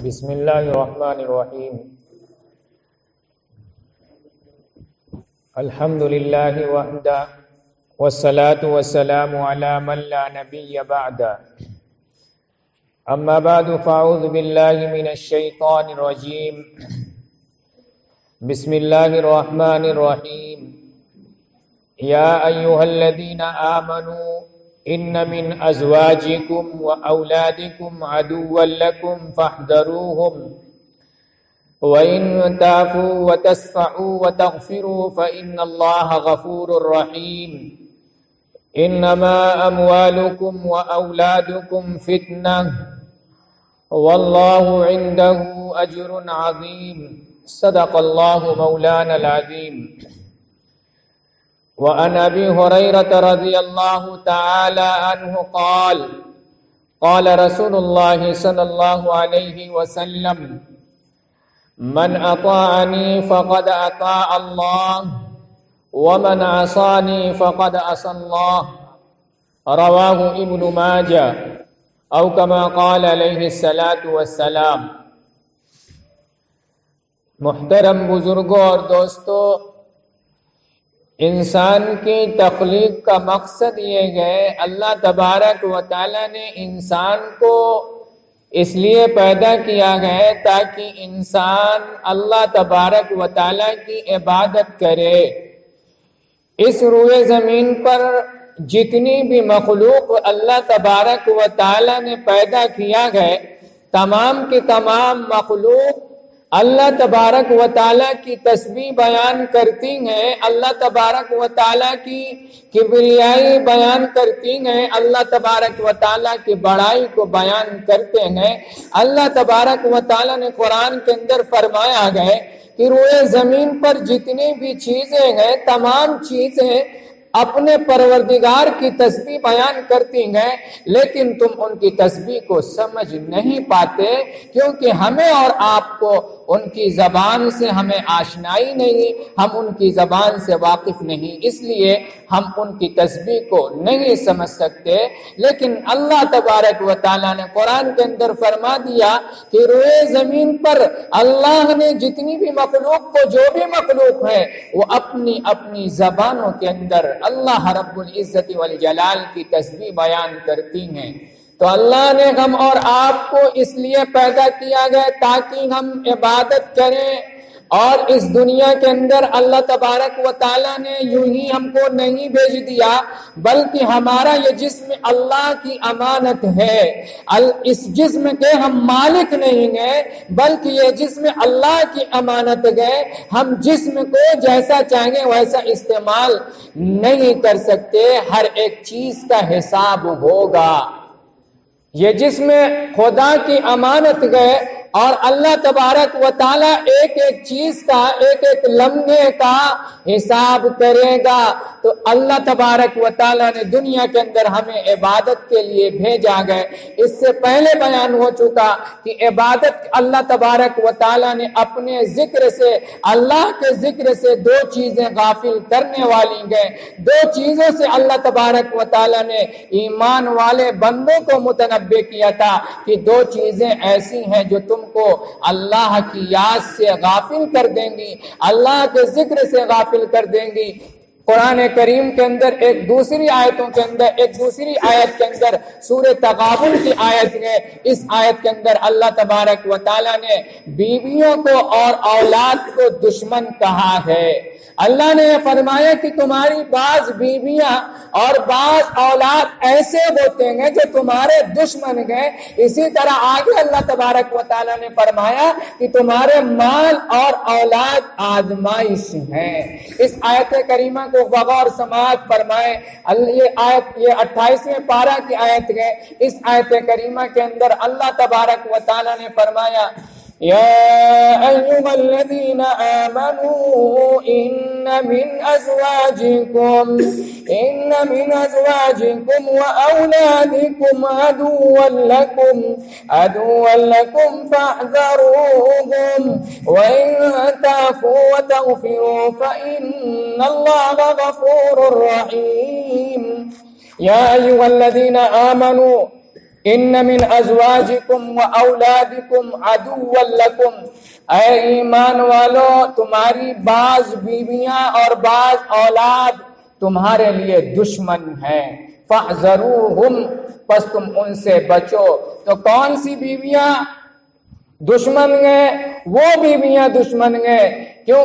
بسم اللہ الرحمن الرحیم الحمد للہ وحدہ والصلاة والسلام علی من لا نبی بعد اما بعد فاعوذ باللہ من الشیطان الرجیم بسم اللہ الرحمن الرحیم یا ایہا الذین آمنوا ان من ازواجکم و اولادکم عدوا لکم فاحذروہم وَإِن تَعْفُوا وَتَصْفَحُوا وَتَغْفِرُوا فَإِنَّ اللَّهَ غَفُورٌ رَّحِيمٌ إِنَّمَا أَمْوَالُكُمْ وَأَوْلَادُكُمْ فِتْنَةٌ وَاللَّهُ عِندَهُ أَجْرٌ عَظِيمٌ صدق اللَّهُ مَوْلَانَا الْعَظِيمُ وعن أبي هريرة رضي الله تعالى عنه قال قال رسول الله صلى الله عليه وسلم من أطاعني فقد أطاع الله ومن عصاني فقد عصى الله رواه ابن ماجه أو كما قال عليه الصلاة والسلام۔ محترم بزرگوں اور دوستو، انسان کی تخلیق کا مقصد یہ ہے، اللہ تبارک و تعالی نے انسان کو اس لیے پیدا کیا ہے تاکہ انسان اللہ تبارک و تعالی کی عبادت کرے۔ اس روئے زمین پر جتنی بھی مخلوق اللہ تبارک و تعالی نے پیدا کیا ہے، تمام کی تمام مخلوق اللہ تبارک و تعالیٰ کی تسبیح بیان کرتی ہیں، اللہ تبارک و تعالیٰ کی کبریائی بیان کرتی ہیں، اللہ تبارک و تعالیٰ کی بڑائی کو بیان کرتے ہیں۔ اللہ تبارک و تعالیٰ نے قرآن کے اندر فرمایا ہے کہ روئے زمین پر جتنی بھی چیزیں ہیں، تمام چیزیں اپنے پروردگار کی تسبیح بیان کرتی ہیں، لیکن تم ان کی تسبیح کو سمجھ نہیں پاتے، کیونکہ ہمیں اور آپ کو ان کی زبان سے ہمیں آشنائی نہیں، ہم ان کی زبان سے واقف نہیں، اس لیے ہم ان کی تسبیح کو نہیں سمجھ سکتے۔ لیکن اللہ تبارک و تعالیٰ نے قرآن کے اندر فرما دیا کہ روئے زمین پر اللہ نے جتنی بھی مخلوق کو، جو بھی مخلوق ہے، وہ اپنی اپنی زبانوں کے اندر اللہ رب العزت والجلال کی تسبیح بیان کرتی ہیں۔ تو اللہ نے ہم اور آپ کو اس لیے پیدا کیا گیا تاکہ ہم عبادت کریں، اور اس دنیا کے اندر اللہ تبارک و تعالیٰ نے یوں ہی ہم کو نہیں بھیج دیا، بلکہ ہمارا یہ جسم اللہ کی امانت ہے۔ اس جسم کے ہم مالک نہیں ہیں، بلکہ یہ جسم اللہ کی امانت ہے۔ ہم جسم کو جیسا چاہیں ویسا استعمال نہیں کر سکتے، ہر ایک چیز کا حساب ہوگا۔ یہ جسم خدا کی امانت ہے، اور اللہ تبارک و تعالیٰ ایک ایک چیز کا، ایک ایک لمحے کا حساب کرے گا۔ تو اللہ تبارک و تعالیٰ نے دنیا کے اندر ہمیں عبادت کے لیے بھیجا گئے۔ اس سے پہلے بیان ہو چکا کہ عبادت اللہ تبارک و تعالیٰ نے اپنے ذکر سے، اللہ کے ذکر سے دو چیزیں غافل کرنے والی ہیں۔ دو چیزوں سے اللہ تبارک و تعالیٰ نے ایمان والے بندوں کو متنبہ کیا تھا کہ دو چیزیں ایسی ہیں جو تم کو اللہ کی یاد سے غافل کر دیں گی، اللہ کے ذکر سے غافل کر دیں گی۔ قرآن کریم کے اندر ایک دوسری آیتوں کے اندر، ایک دوسری آیت کے اندر سورہ تغابن کی آیت ہے، اس آیت کے اندر اللہ تبارک و تعالیٰ نے بیویوں کو اور اولاد کو دشمن کہا ہے۔ اللہ نے فرمایا کہ تمہاری بعض بیویاں اور بعض اولاد ایسے ہوتے ہیں جو تمہارے دشمن ہیں۔ اسی طرح آگے اللہ تبارک و تعالیٰ نے فرمایا کہ تمہارے مال اور اولاد آزمائش ہیں۔ اس آیت کریمہ کو غور سماعت فرمائے۔ یہ آیت، یہ 28ویں پارہ کی آیت ہے۔ اس آیت کریمہ کے اندر اللہ تبارک و تعالیٰ نے فرمایا یا ایھا الذین آمنوا ان من ازواجکم واولادکم عدوا لکم فاحذروہم وان تعفوا وتغفروا فإن اللہ غفور رحیم۔ یا ایھا الذین آمنوا ان من ازواجکم و اولادکم عدوا لکم، اے ایمان والو تمہاری بعض بیویاں اور بعض اولاد تمہارے لیے دشمن ہیں، فاحذروہم، پس تم ان سے بچو۔ تو کون سی بیویاں دشمن ہیں؟ وہ بیویاں دشمن ہیں۔ کیوں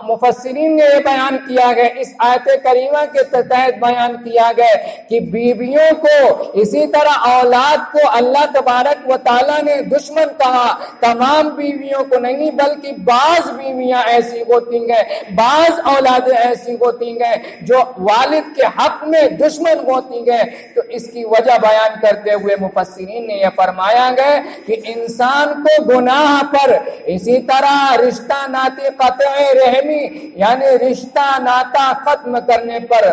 مفسرین نے یہ بیان کیا گیا، اس آیت کریمہ کے تحت بیان کیا گیا کہ بیویوں کو اسی طرح اولاد کو اللہ تبارک و تعالیٰ نے دشمن کہا، تمام بیویوں کو نہیں بلکہ بعض بیویاں ایسی ہوتی ہیں، بعض اولادیں ایسی ہوتی ہیں جو والد کے حق میں دشمن ہوتی ہیں۔ تو اس کی وجہ بیان کرتے ہوئے مفسرین نے یہ فرمایا گیا کہ انسان کو گناہ پر، اسی طرح رشتہ ناطے قطع رحمی یعنی رشتہ ناتا ختم کرنے پر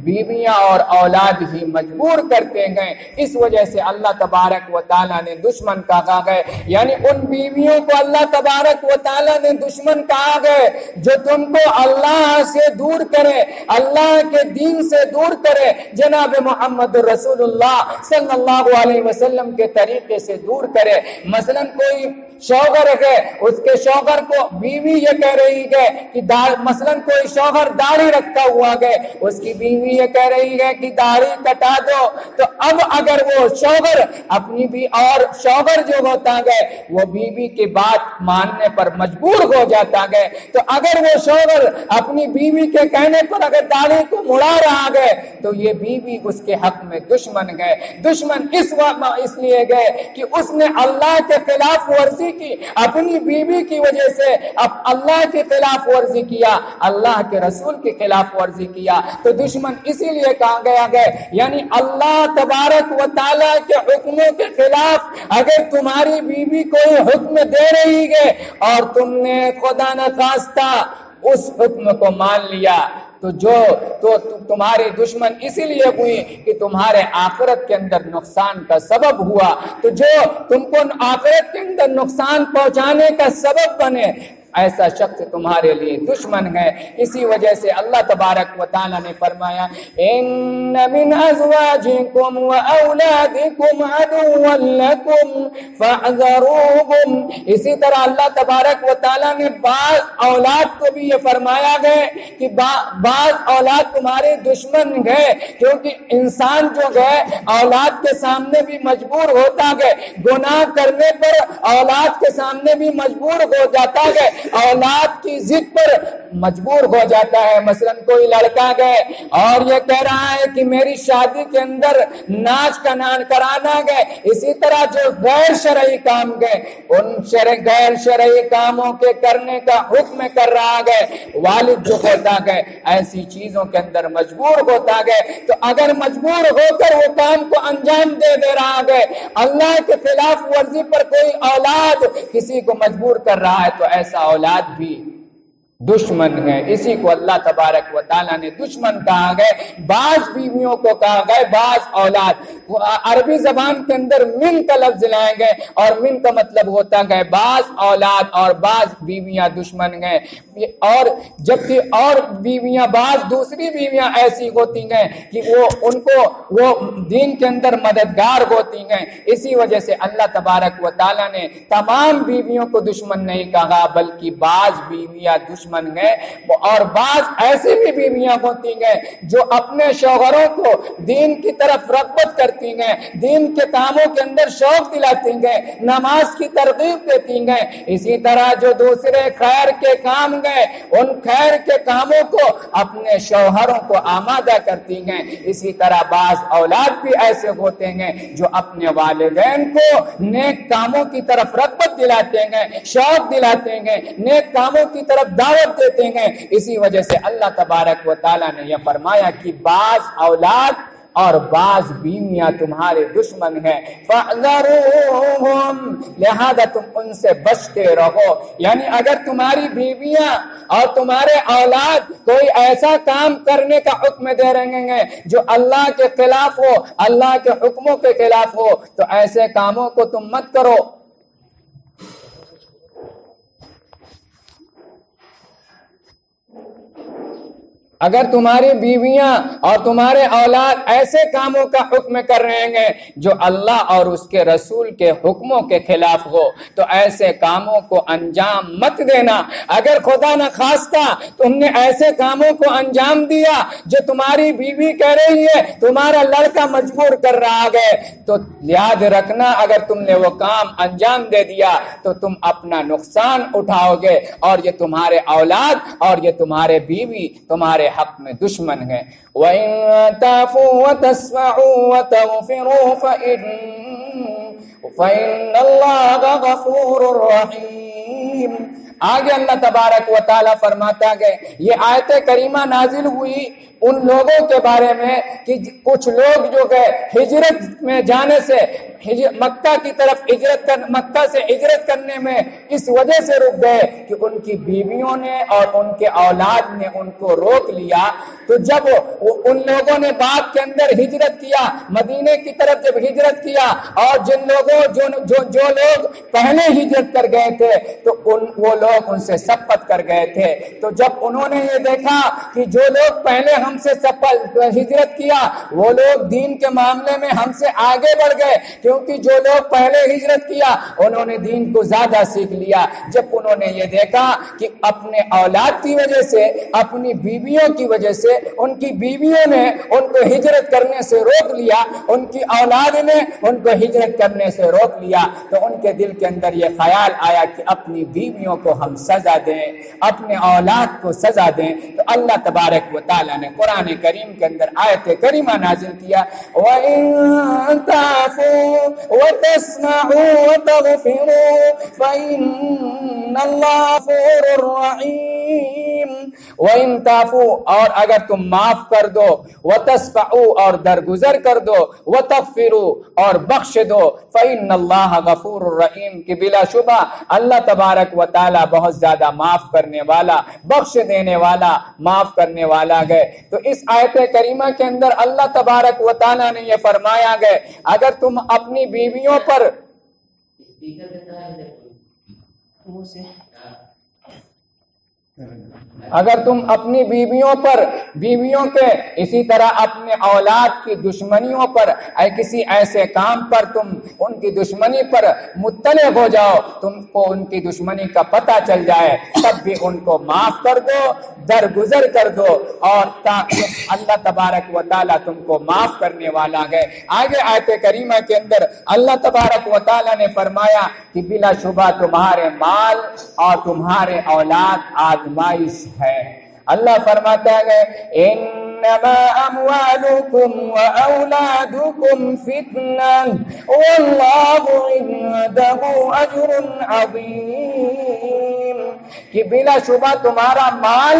بیویاں اور اولاد ہی مجبور کرتے گئے۔ اس وجہ سے اللہ تبارک و تعالیٰ نے دشمن کہا گئے، یعنی ان بیویوں کو اللہ تبارک و تعالیٰ نے دشمن کہا گئے جو تم کو اللہ سے دور کرے، اللہ کے دین سے دور کرے، جناب محمد رسول اللہ صلی اللہ علیہ وسلم کے طریقے سے دور کرے۔ مثلا کوئی شوہر ہے، اس کے شوہر کو بیوی یہ کہہ رہی ہے کہ مثلا کوئی شوہر داڑھی رکھتا ہوا ہے، اس کی بیوی یہ کہہ رہی ہے کہ داڑھی کٹا دو، تو اب اگر وہ شوہر اپنی بھی اور شوہر جو ہوتا ہے وہ بیوی کی بات ماننے پر مجبور ہو جاتا ہے، تو اگر وہ شوہر اپنی بیوی کے کہنے پر اگر داڑھی کو مڑا رہا ہے تو یہ بیوی اس کے حق میں دشمن ہے۔ دشمن اس لیے گئے کہ اس نے اللہ کے خلاف ورزی کی، اپنی بیوی کی وجہ سے اب اللہ کے خلاف ورزی کیا، اللہ کے رسول کے خلاف ورزی کیا، تو دشمن اسی لیے کہا گیا ہے، یعنی اللہ تبارک و تعالیٰ کے حکموں کے خلاف اگر تمہاری بیوی کوئی حکم دے رہی ہے اور تم نے خدا نخواستہ اس حکم کو مان لیا تو تمہاری دشمن اسی لیے ہوئی کہ تمہارے آخرت کے اندر نقصان کا سبب ہوا، تو جو تم کو آخرت کے اندر نقصان پہنچانے کا سبب بنے ایسا شخص تمہارے لیے دشمن ہے۔ اسی وجہ سے اللہ تبارک و تعالیٰ نے فرمایا ان من ازواجکم و اولادکم عدوا لکم فاحذروہم۔ اسی طرح اللہ تبارک و تعالیٰ نے بعض اولاد کو بھی یہ فرمایا گیا کہ بعض اولاد تمہارے دشمن ہے، کیونکہ انسان جو ہے اولاد کے سامنے بھی مجبور ہوتا ہے، گناہ کرنے پر اولاد کے سامنے بھی مجبور ہو جاتا ہے، اولاد کی ضد پر مجبور ہو جاتا ہے۔ مثلا کوئی لڑکا گئے اور یہ کہہ رہا ہے کہ میری شادی کے اندر ناچ کا نان کرانا گئے، اسی طرح جو غیر شرعی کام گئے ان غیر شرعی کاموں کے کرنے کا حکم کر رہا گئے، والد جو ہوتا گئے ایسی چیزوں کے اندر مجبور ہوتا گئے، تو اگر مجبور ہو کر وہ کام کو انجام دے رہا گئے، اللہ کے خلاف ورزی پر کوئی اولاد کسی کو مجبور کر رہا ہے تو ایسا اولاد بھی دشمن ہے۔ اسی کو اللہ تبارک و تعالیٰ نے دشمن کہا گئے، بعض بیویوں کو کہا گئے بعض اولاد۔ عربی زبان کے اندر من کا لفظ لائے گئے اور من کا مطلب ہوتا ہے بعض اولاد اور بعض بیویاں دشمن ہیں، اور جبکہ اور بیویاں بعض دوسری بیویاں ایسی ہوتی ہیں کہ وہ دین کے اندر مددگار ہوتی ہیں۔ اسی وجہ سے اللہ تبارک و تعالیٰ نے تمام بیویوں کو دشمن نہیں کہا بلکہ بعض بیویاں دشمن ہیں، اور بعض ایسی بھی بیویاں ہوتی ہیں جو اپنے شوہروں کو دین کی طرف رغبت کرتی ہیں، دین کے کاموں کے اندر شوق دلاتی ہیں، نماز کی ترغیب دیتی ہیں، اسی طرح جو دوسرے خیر کے کام گئے ان خیر کے کاموں کو اپنے شوہروں کو آمادہ کرتی ہیں۔ اسی طرح بعض اولاد بھی ایسے ہوتے ہیں جو اپنے والدین کو نیک کاموں کی طرف رغبت دلاتے ہیں، شوق دلاتے ہیں، نیک کاموں کی طرف دعوت دیتے ہیں۔ اسی وجہ سے اللہ تبارک و تعالیٰ نے یہ فرمایا کہ بعض اولاد اور بعض بیویاں تمہارے دشمن ہیں، فاحذروہم، لہذا تم ان سے بچتے رہو۔ یعنی اگر تمہاری بیویاں اور تمہارے اولاد کوئی ایسا کام کرنے کا حکم دے رہے ہیں جو اللہ کے خلاف ہو، اللہ کے حکموں کے خلاف ہو، تو ایسے کاموں کو تم مت کرو۔ اگر تمہاری بیویاں اور تمہارے اولاد ایسے کاموں کا حکم کر رہے ہیں جو اللہ اور اس کے رسول کے حکموں کے خلاف ہو تو ایسے کاموں کو انجام مت دینا۔ اگر خدا نہ خواستہ تم نے ایسے کاموں کو انجام دیا جو تمہاری بیوی کہہ رہی ہے، تمہارا لڑکا مجبور کر رہا ہے، تو یاد رکھنا اگر تم نے وہ کام انجام دے دیا تو تم اپنا نقصان اٹھاؤ گے، اور یہ تمہارے اولاد اور یہ تمہارے بیوی تمہارے حق میں دشمن ہے۔ وَإِن تَعْفُوا وَتَصْفَحُوا وَتَغْفِرُوا فَإِنَّ اللَّهَ غَفُورٌ رَحِيمٌ۔ آگے اللہ تبارک و تعالیٰ فرماتا ہے، یہ آیت کریمہ نازل ہوئی ان لوگوں کے بارے میں کہ کچھ لوگ جو گئے ہجرت میں جانے سے مکہ کی طرف مکہ سے ہجرت کرنے میں اس وجہ سے رک گئے کہ ان کی بیویوں نے اور ان کے اولاد نے ان کو روک لیا۔ تو جب ان لوگوں نے بعد کے اندر ہجرت کیا، مدینے کی طرف جب ہجرت کیا، اور جو لوگ پہلے ہجرت کر گئے تھے تو وہ لوگ ان سے سبقت کر گئے تھے۔ تو جب انہوں نے یہ دیکھا کہ جو لوگ پہلے ہم سے ہجرت کیا وہ لوگ دین کے معاملے میں ہم سے آگے بڑھ گئے، کیونکہ جو لوگ پہلے ہجرت کیا انہوں نے دین کو زیادہ سیکھ لیا۔ جب انہوں نے یہ دیکھا کہ اپنے اولاد کی وجہ سے، اپنی بیویوں کی وجہ سے، ان کی بیویوں نے ان کو ہجرت کرنے سے روک لیا، ان کی اولاد نے ان کو ہجرت کرنے سے روک لیا، تو ان کے دل کے اندر یہ خیال آیا کہ اپنی بیویوں کو ہم سزا دیں، اپنے اولاد کو سزا دیں۔ تو اللہ تبارک و تعالیٰ نے قرآن کریم کے اندر آیت کریمہ نازل کیا، وَإِن تَعْفُوا وَتَصْفَحُوا وَتَغْفِرُوا فَإِنَّ اللَّهَ غَفُورٌ رَحِيمٌ۔ وَإِن تَعْفُوا، اور اگر تم معاف کر دو، وَتَصْفَحُوا، اور درگزر کر دو، وَتَغْفِرُوا، اور بخش دو، فَإِنَّ اللَّهَ غَفُورٌ رَحِيمٌ، کہ بلا شبہ اللہ تبارک و تعالیٰ بہت زیادہ معاف کرنے والا، بخش دینے والا، معاف کرنے والا گئے۔ تو اس آیت کریمہ کے اندر اللہ تبارک و تعالیٰ نے یہ فرمایا گئے اگر تم اپنی بیویوں پر بیویوں کے اسی طرح اپنے اولاد کی دشمنیوں پر، کسی ایسے کام پر تم ان کی دشمنی پر مطلع ہو جاؤ، تم کو ان کی دشمنی کا پتہ چل جائے، تب بھی ان کو معاف کر دو، درگزر کر دو، اور اللہ تبارک و تعالیٰ تم کو معاف کرنے والا ہے۔ آگے آیت کریمہ کے اندر اللہ تبارک و تعالیٰ نے فرمایا کہ بلا شبہ تمہارے مال اور تمہارے اولاد آزمائش ہے۔ اللہ فرماتا ہے انما اموالکم واولادکم فتنہ واللہ عنده اجر عظیم، کہ بلا شبہ تمہارا مال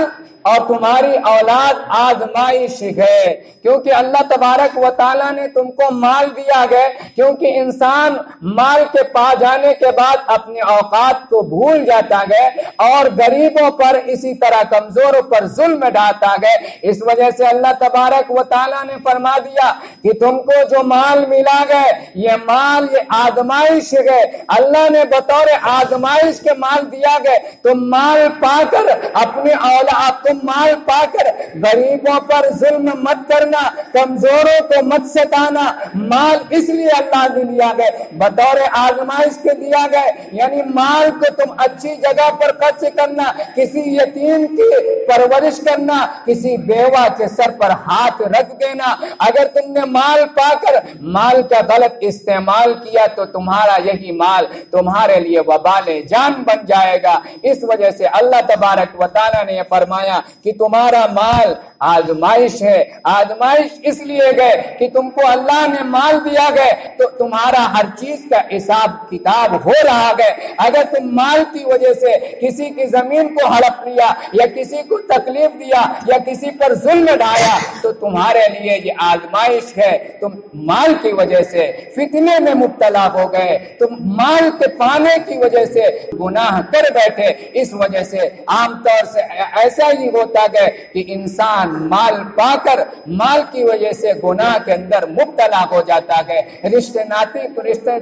اور تمہاری اولاد آزمائش ہے، کیونکہ اللہ تبارک و تعالیٰ نے تم کو مال دیا گیا، کیونکہ انسان مال کے پا جانے کے بعد اپنے اوقات کو بھول جاتا ہے اور غریبوں پر اسی طرح کمزوروں پر ظلم ڈھاتا ہے۔ اس وجہ سے اللہ تبارک و تعالیٰ نے فرما دیا کہ تم کو جو مال ملا گئے یہ مال یہ آزمائش ہے، اللہ نے بطور آزمائش کے مال دیا گئے، تم مال پا کر اپنے اولاد، تم مال پا کر غریبوں پر ظلم مت کرنا، کمزوروں کو مت ستانا۔ مال اس لیے اللہ نے دیا گئے، بطور آزمائش کے دیا گئے، یعنی مال کو تم اچھی جگہ پر خرچ کرنا، کسی یتیم کی پرورش کرنا، کسی بیوہ کے سر پر ہاتھ رکھ دینا۔ اگر تم نے مال پا کر مال کا غلط استعمال کیا تو تمہارا یہی مال تمہارے لیے وبال جان بن جائے گا۔ اس وجہ سے اللہ تبارک و تعالیٰ نے یہ فرمایا کہ تمہارا مال آزمائش ہے۔ آزمائش اس لیے گئے کہ تم کو اللہ نے مال دیا گئے تو تمہارا ہر چیز کا حساب کتاب ہو رہا ہے۔ اگر تم مال کی وجہ سے کسی کی زمین کو ہڑپ لیا یا کسی کو تکلیف دیا یا کسی پر ظلم ڈھا فرمایا تو تمہارے لیے یہ آزمائش ہے، تم مال کی وجہ سے فتنے میں مبتلا ہو گئے، تم مال کے پانے کی وجہ سے گناہ کر بیٹھے، اس وجہ سے عام طور سے ایسا ہی ہوتا ہے کہ انسان مال پا کر مال کی وجہ سے گناہ کے اندر مبتلا ہو جاتا ہے، رشتہ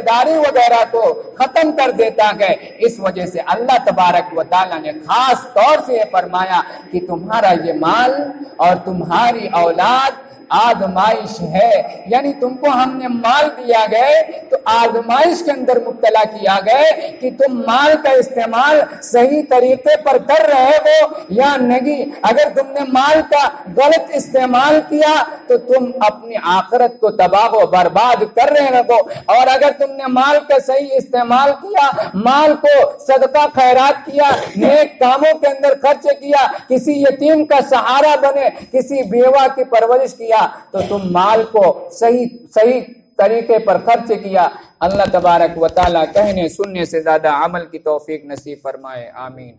داری وغیرہ کو ختم کر دیتا ہے۔ اس وجہ سے اللہ تبارک و تعالی نے خاص طور سے یہ فرمایا کہ تمہارا یہ مال اور تمہاری اولاد آزمائش ہے، یعنی تم کو ہم نے مال دیا گئے تو آزمائش کے اندر مبتلا کیا گئے کہ تم مال کا استعمال صحیح طریقے پر کر رہے ہو یا نہیں۔ اگر تم نے مال کا غلط استعمال کیا تو تم اپنی آخرت کو تباہ و برباد کر رہے ہو، اور اگر تم نے مال کا صحیح استعمال کیا، مال کو صدقہ خیرات کیا، نیک کاموں کے اندر خرچ کیا، کسی یتیم کا سہارا بنے، کسی بیوہ کی پرورش کیا، تو تم مال کو صحیح طریقے پر خرچ کیا۔ اللہ تبارک و تعالی کہنے سننے سے زیادہ عمل کی توفیق نصیب فرمائے، آمین۔